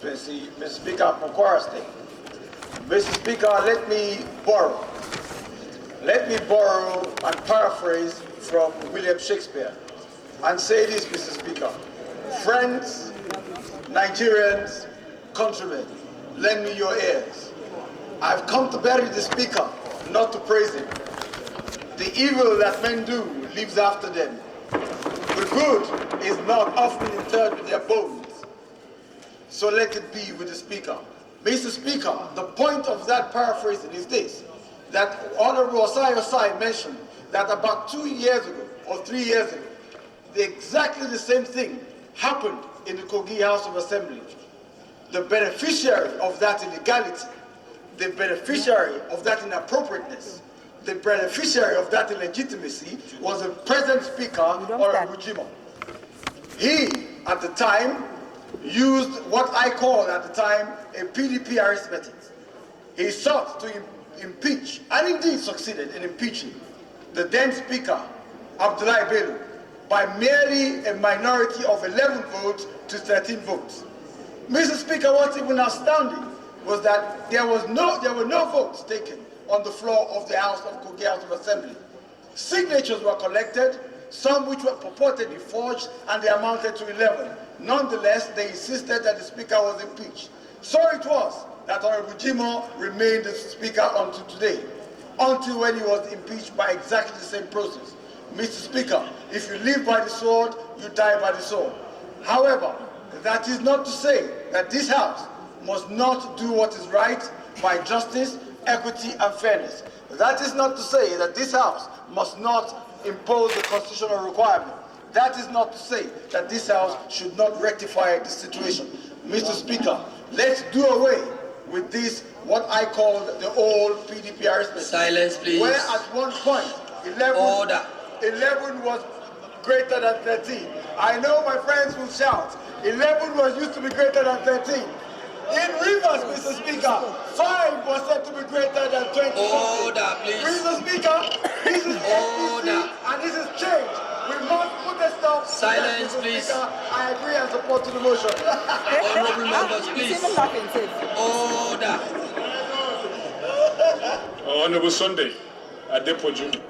Mr. Speaker, from Kwara State. Mr. Speaker, let me borrow and paraphrase from William Shakespeare and say this, Mr. Speaker. Friends, Nigerians, countrymen, lend me your ears. I've come to bury the Speaker, not to praise him. The evil that men do lives after them. The good is not often interred with their bones. So let it be with the Speaker. Mr. Speaker, the point of that paraphrasing is this, that Honorable Osai mentioned that about 2 years ago or 3 years ago, exactly the same thing happened in the Kogi House of Assembly. The beneficiary of that illegality, the beneficiary of that inappropriateness, the beneficiary of that illegitimacy was the present Speaker, Honorable Jimo. He, at the time, used what I called at the time a PDP arithmetic. He sought to impeach, and indeed succeeded in impeaching, the then Speaker, Abdullahi Bello, by merely a minority of 11 votes to 13 votes. Mr. Speaker, what's even astounding was that there were no votes taken on the floor of the House of Kogi House of Assembly. Signatures were collected, some which were purportedly forged, and they amounted to 11. Nonetheless, they insisted that the Speaker was impeached. So it was that Honorable Jimo remained the Speaker until today, until when he was impeached by exactly the same process. Mr. Speaker, if you live by the sword, you die by the sword. However, that is not to say that this House must not do what is right by justice, equity, and fairness. That is not to say that this House must not impose the constitutional requirement. That is not to say that this House should not rectify the situation. Mr. Speaker, let's do away with this, what I call the old PDP arithmetic. Silence, please. Where at one point, 11 was greater than 13. I know my friends will shout, 11 was used to be greater than 13. In Rivers, Mr. Speaker, 5 was said to be greater than 20. Order, please. Mr. Speaker, this is Order. and this is change. We must put a stop. Silence, Mr. please. Speaker, I agree and support to the motion. Honorable members, please. Order. Honorable Sunday, Adepoju.